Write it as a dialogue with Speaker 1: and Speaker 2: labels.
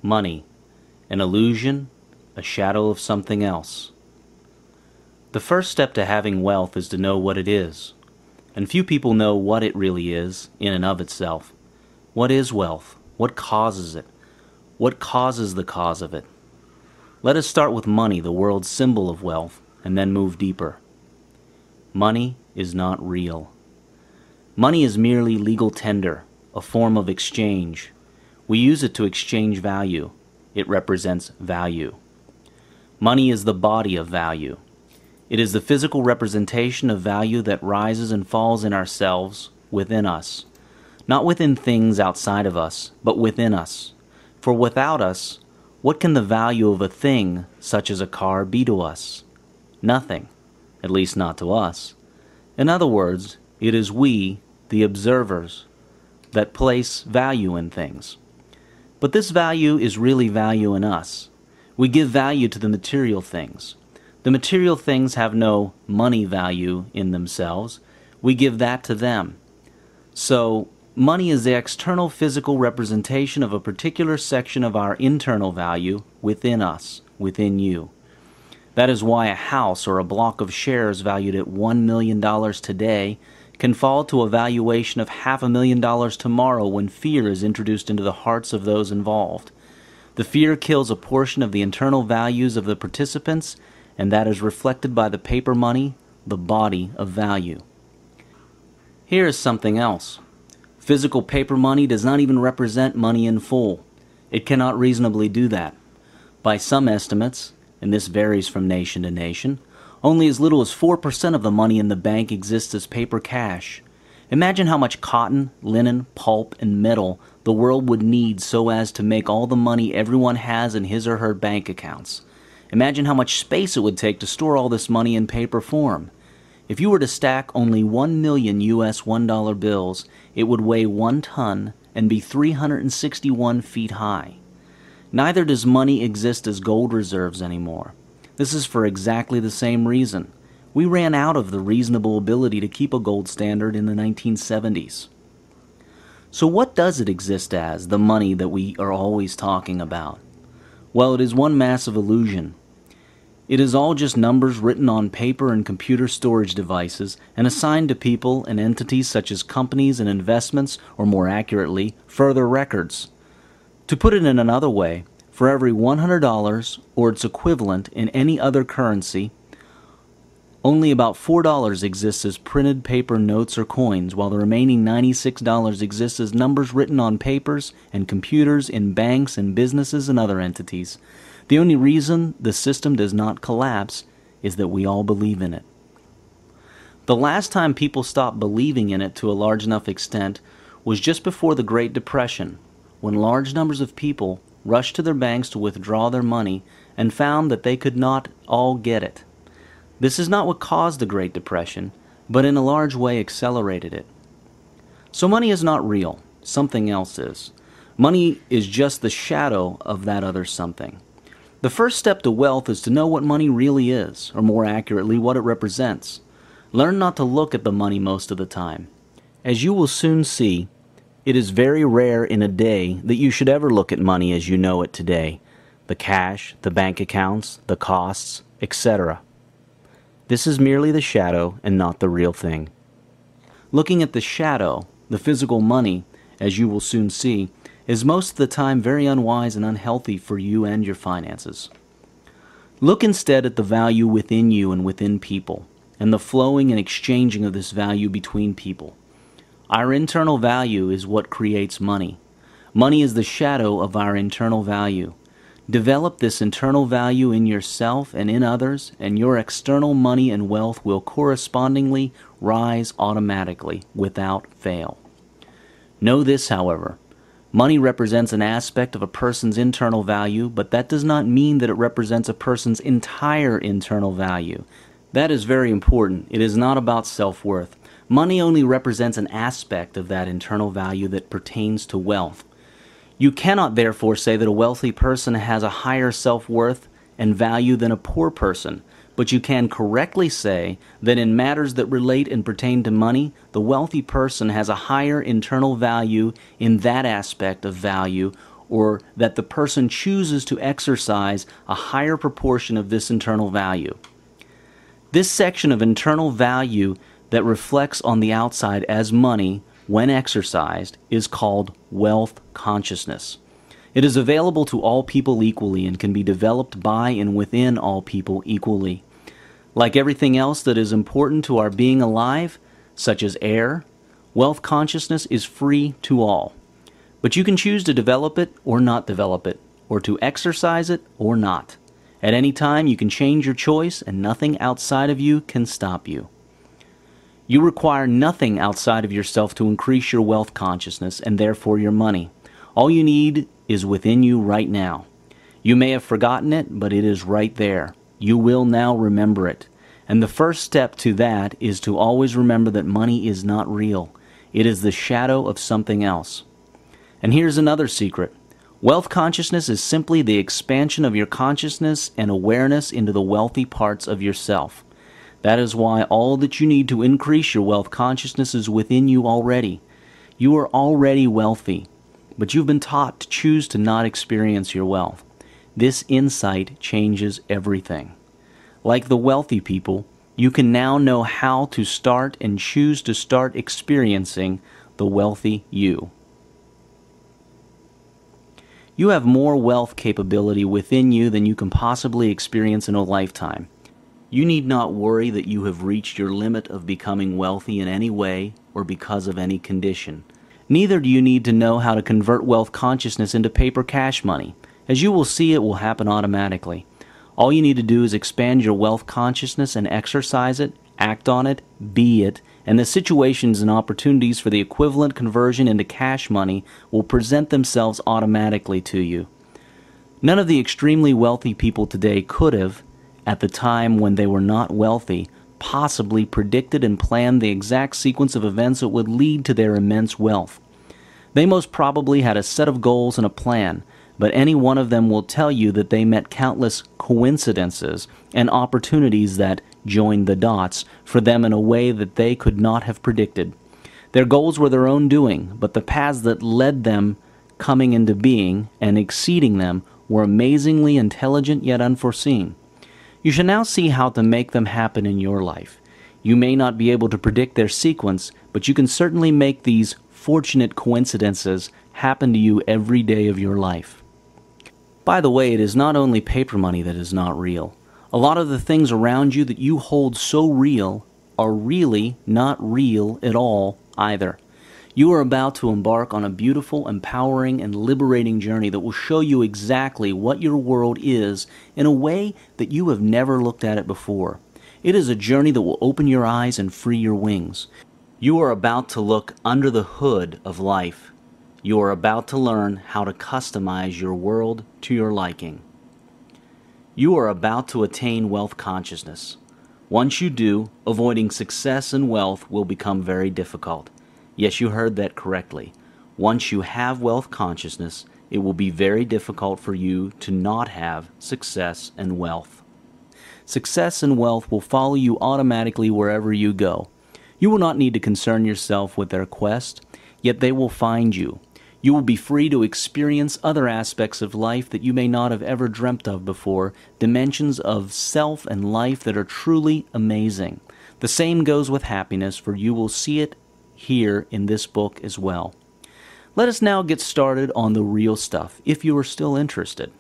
Speaker 1: Money, an illusion, a shadow of something else. The first step to having wealth is to know what it is. And few people know what it really is, in and of itself. What is wealth? What causes it? What causes the cause of it? Let us start with money, the world's symbol of wealth, and then move deeper. Money is not real. Money is merely legal tender, a form of exchange. We use it to exchange value. It represents value. Money is the body of value. It is the physical representation of value that rises and falls in ourselves, within us. Not within things outside of us, but within us. For without us, what can the value of a thing, such as a car, be to us? Nothing, at least not to us. In other words, it is we, the observers, that place value in things. But this value is really value in us. We give value to the material things. The material things have no money value in themselves. We give that to them. So, money is the external physical representation of a particular section of our internal value within us, within you. That is why a house or a block of shares valued at $1 million today can fall to a valuation of $500,000 tomorrow when fear is introduced into the hearts of those involved. The fear kills a portion of the internal values of the participants, and that is reflected by the paper money, the body of value. Here is something else. Physical paper money does not even represent money in full. It cannot reasonably do that. By some estimates, and this varies from nation to nation, only as little as 4% of the money in the bank exists as paper cash. Imagine how much cotton, linen, pulp, and metal the world would need so as to make all the money everyone has in his or her bank accounts. Imagine how much space it would take to store all this money in paper form. If you were to stack only 1 million US $1 bills, it would weigh 1 ton and be 361 feet high. Neither does money exist as gold reserves anymore. This is for exactly the same reason. We ran out of the reasonable ability to keep a gold standard in the 1970s. So what does it exist as, the money that we are always talking about? Well, it is one massive illusion. It is all just numbers written on paper and computer storage devices and assigned to people and entities such as companies and investments, or more accurately, further records. To put it in another way, for every $100 or its equivalent in any other currency, only about $4 exists as printed paper notes or coins, while the remaining $96 exists as numbers written on papers and computers in banks and businesses and other entities. The only reason the system does not collapse is that we all believe in it. The last time people stopped believing in it to a large enough extent was just before the Great Depression, when large numbers of people rushed to their banks to withdraw their money and found that they could not all get it. This is not what caused the Great Depression, but in a large way accelerated it. So money is not real. Something else is. Money is just the shadow of that other something. The first step to wealth is to know what money really is, or more accurately, what it represents. Learn not to look at the money most of the time. As you will soon see, it is very rare in a day that you should ever look at money as you know it today. The cash, the bank accounts, the costs, etc. This is merely the shadow and not the real thing. Looking at the shadow, the physical money, as you will soon see, is most of the time very unwise and unhealthy for you and your finances. Look instead at the value within you and within people, and the flowing and exchanging of this value between people. Our internal value is what creates money. Money is the shadow of our internal value. Develop this internal value in yourself and in others, and your external money and wealth will correspondingly rise automatically, without fail. Know this, however. Money represents an aspect of a person's internal value, but that does not mean that it represents a person's entire internal value. That is very important. It is not about self-worth. Money only represents an aspect of that internal value that pertains to wealth. You cannot therefore say that a wealthy person has a higher self-worth and value than a poor person, but you can correctly say that in matters that relate and pertain to money, the wealthy person has a higher internal value in that aspect of value, or that the person chooses to exercise a higher proportion of this internal value. This section of internal value that reflects on the outside as money, when exercised, is called wealth consciousness. It is available to all people equally and can be developed by and within all people equally. Like everything else that is important to our being alive, such as air, wealth consciousness is free to all. But you can choose to develop it or not develop it, or to exercise it or not. At any time you can change your choice and nothing outside of you can stop you. You require nothing outside of yourself to increase your wealth consciousness and therefore your money. All you need is within you right now. You may have forgotten it, but it is right there. You will now remember it. And the first step to that is to always remember that money is not real. It is the shadow of something else. And here's another secret. Wealth consciousness is simply the expansion of your consciousness and awareness into the wealthy parts of yourself. That is why all that you need to increase your wealth consciousness is within you already. You are already wealthy, but you've been taught to choose to not experience your wealth. This insight changes everything. Like the wealthy people, you can now know how to start and choose to start experiencing the wealthy you. You have more wealth capability within you than you can possibly experience in a lifetime. You need not worry that you have reached your limit of becoming wealthy in any way or because of any condition. Neither do you need to know how to convert wealth consciousness into paper cash money. As you will see, it will happen automatically. All you need to do is expand your wealth consciousness and exercise it, act on it, be it, and the situations and opportunities for the equivalent conversion into cash money will present themselves automatically to you. None of the extremely wealthy people today could have, at the time when they were not wealthy, possibly predicted and planned the exact sequence of events that would lead to their immense wealth. They most probably had a set of goals and a plan, but any one of them will tell you that they met countless coincidences and opportunities that joined the dots for them in a way that they could not have predicted. Their goals were their own doing, but the paths that led them coming into being and exceeding them were amazingly intelligent yet unforeseen. You shall now see how to make them happen in your life. You may not be able to predict their sequence, but you can certainly make these fortunate coincidences happen to you every day of your life. By the way, it is not only paper money that is not real. A lot of the things around you that you hold so real are really not real at all either. You are about to embark on a beautiful, empowering, and liberating journey that will show you exactly what your world is in a way that you have never looked at it before. It is a journey that will open your eyes and free your wings. You are about to look under the hood of life. You are about to learn how to customize your world to your liking. You are about to attain wealth consciousness. Once you do, avoiding success and wealth will become very difficult. Yes, you heard that correctly. Once you have wealth consciousness, it will be very difficult for you to not have success and wealth. Success and wealth will follow you automatically wherever you go. You will not need to concern yourself with their quest, yet they will find you. You will be free to experience other aspects of life that you may not have ever dreamt of before, dimensions of self and life that are truly amazing. The same goes with happiness, for you will see it here in this book as well. Let us now get started on the real stuff, if you are still interested.